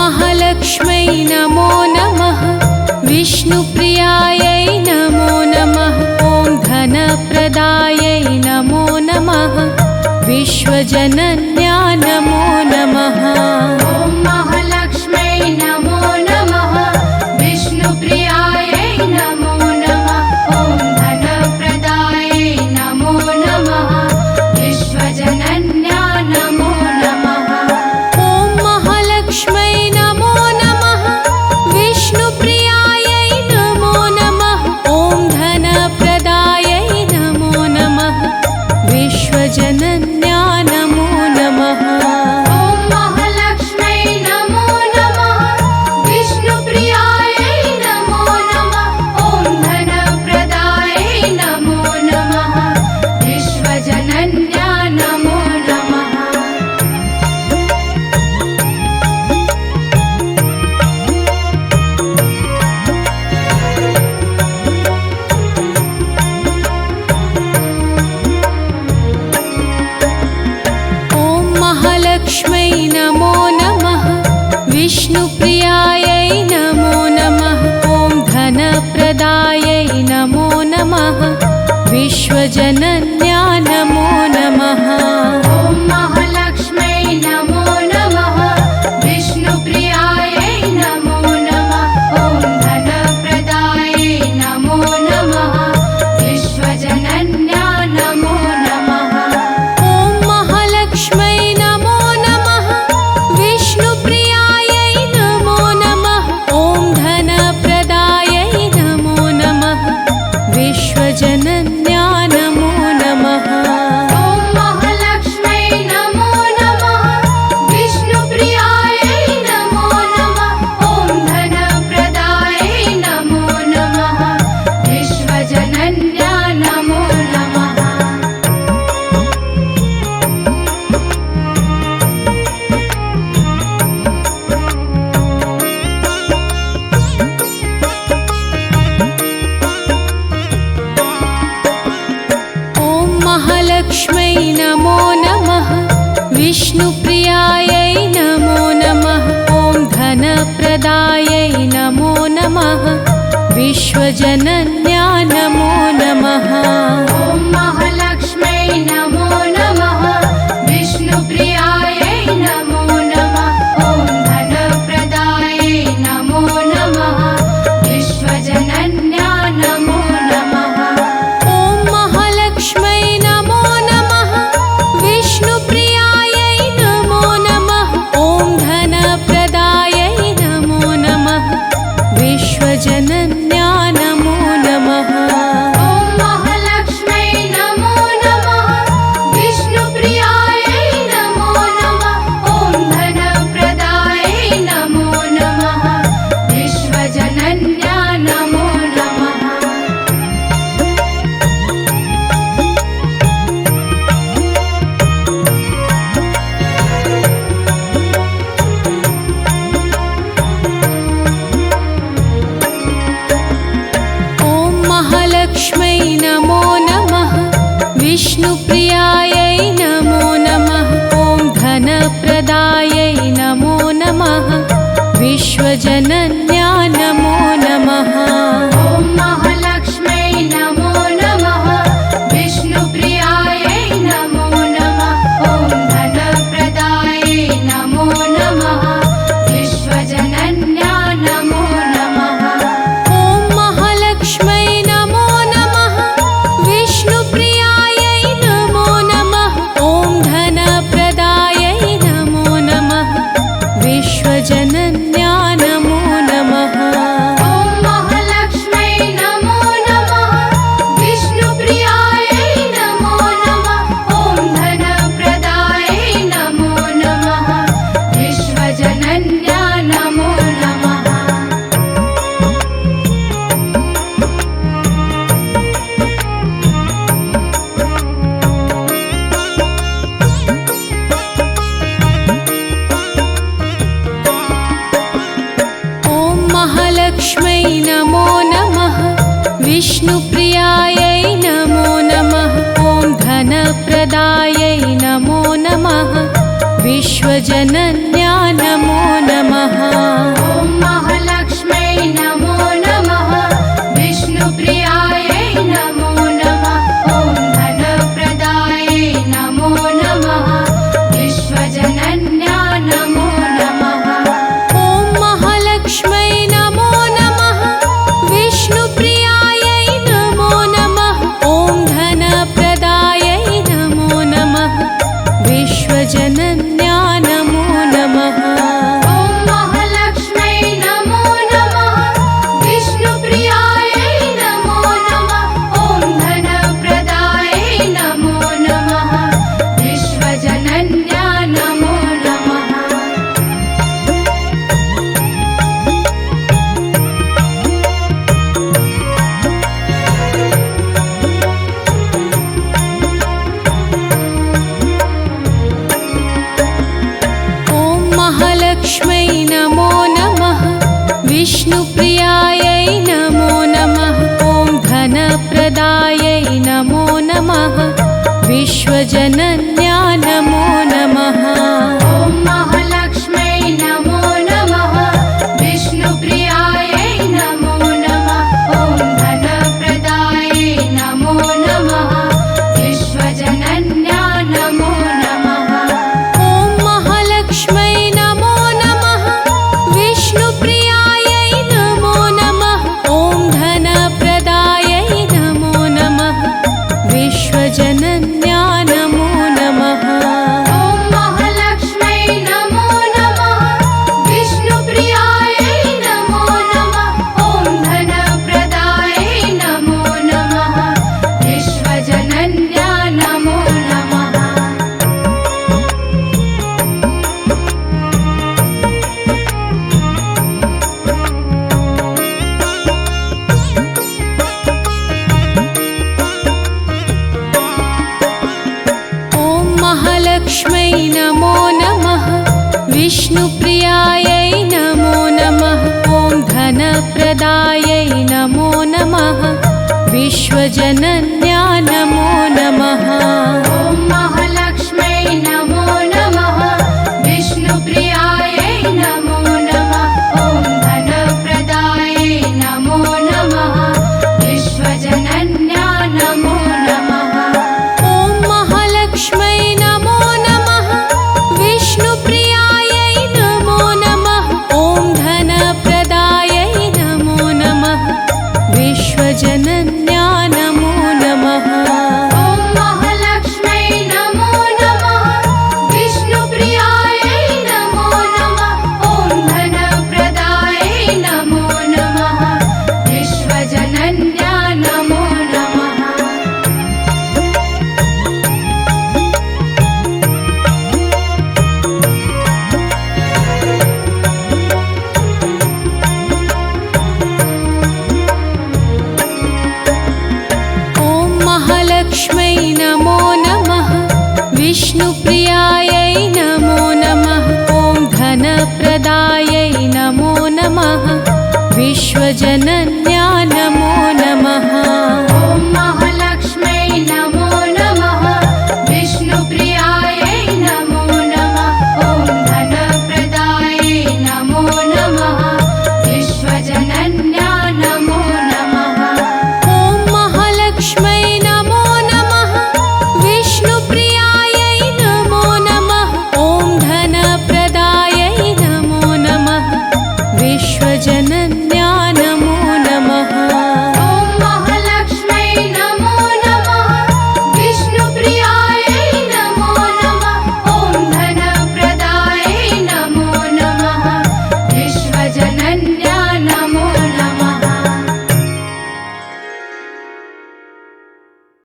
महालक्ष्म्यै नमो नमः। विष्णुप्रियायै नमो नमः। ॐ धनप्रदायै नमो नमः। विश्वजनन्या नमो नमः। ॐ महालक्ष्म्यै नमो नमः। विष्णुप्रियायै नमो नमः। ॐ धनप्रदायै नमो नमः। विश्वजनन्या नमो नमः। ॐ महालक्ष्म्यै नमो नमः। विष्णुप्रियायै नमो नमः। ॐ धनप्रदायै नमो नमः। विश्वजनन्या नमो नमः। ॐ महालक्ष्म्यै नमो नमः। विष्णुप्रियायै नमो नमः। ॐ धनप्रदायै नमो नमः। विश्वजनन्या नमो नमः। ॐ महालक्ष्म्यै नमो नमः। विष्णुप्रियायै नमो नमः। ॐ धनप्रदायै नमो नमः। विश्वजनन्या नमो नमः। ॐ महालक्ष्म्यै नमो नमः। विष्णुप्रियायै नमो नमः। ॐ धनप्रदायै नमो नमः। विश्वजनन्या नमो नमः। ॐ महालक्ष्म्यै नमो नमः। विष्णुप्रियायै नमो नमः। ॐ धनप्रदायै नमो नमः। विश्वजनन्या नमो नमः। ॐ महालक्ष्म्यै नमो नमः। विष्णुप्रियायै नमो नमः। ॐ धनप्रदायै नमो नमः। विश्वजनन्या नमो नमः। ॐ महालक्ष्म्यै नमो नमः। विष्णुप्रियायै नमो नमः। ॐ धनप्रदायै नमो नमः। विश्वजनन्या नमो नमः। ॐ महालक्ष्म्यै नमो नमः। विष्णुप्रियायै नमो नमः। ॐ धनप्रदायै नमो नमः। विश्वजनन्या नमो नमः। ॐ महालक्ष्म्यै नमो नमः। विष्णुप्रियायै नमो नमः। ॐ धनप्रदायै नमो नमः। विश्वजनन्या नमो नमः। ॐ महालक्ष्म्यै नमो नमः। विष्णुप्रियायै नमो नमः। ॐ धनप्रदायै नमो नमः। विश्वजनन्या नमो नमः। ॐ महालक्ष्म्यै नमो नमः। विष्णुप्रियायै नमो नमः। ॐ धनप्रदायै नमो नमः। विश्वजनन्या नमो नमः। ॐ महालक्ष्म्यै नमो नमः। विष्णुप्रियायै नमो नमः। ॐ धनप्रदायै नमो नमः। विश्वजनन्या नमो नमः। ॐ महालक्ष्म्यै नमो नमः। विष्णुप्रियायै नमो नमः। ॐ धनप्रदायै नमो नमः। विश्वजनन्या नमो नमः। ॐ महालक्ष्म्यै नमो नमः। विष्णुप्रियायै नमो नमः। ॐ धनप्रदायै नमो नमः। विश्वजनन्या नमो नमः। ॐ महालक्ष्म्यै नमो नमः। विष्णुप्रियायै नमो नमः। ॐ धनप्रदायै नमो नमः। विश्वजनन्या नमो नमः। नमो नमः विष्णुप्रियायै नमो नमः ॐ धनप्रदायै नमो नमः विश्वजनन्या नमो नमः ॐ महालक्ष्मै नमो नमः विष्णुप्रियायै नमो नमः ॐ धनप्रदायै नमो नमः विश्वजनन्या नमो नमः ॐ महालक्ष्मै नमो नमः विष्णुप्रियायै नमो नमः ॐ धनप्रदायै नमो नमः विश्वजनन्या नमो नमः ॐ महालक्ष्मै नमो नमः विष्णुप्रियायै नमो नमः ॐ धनप्रदायै नमो नमः विश्वजनन्या नमो नमः ॐ महालक्ष्मै नमो नमः विष्णुप्रियायै नमो नमः ॐ धनप्रदायै नमो नमः विश्वजनन्या नमो नमः ॐ महालक्ष्मै नमो नमः विष्णुप्रियायै नमो नमः ॐ धनप्रदायै नमो नमः विश्वजनन्या नमो नमः ॐ महालक्ष्मै नमो नमः विष्णुप्रियायै नमो नमः ॐ धनप्रदायै नमो नमः विश्वजनन्या नमो नमः ॐ महालक्ष्मै नमो नमः विष्णुप्रियायै नमो नमः ॐ धनप्रदायै नमो नमः विश्वजनन्या नमो नमः ॐ महालक्ष्मै नमो नमः विष्णुप्रियायै नमो नमः ॐ धनप्रदायै नमो नमः विश्वजनन्या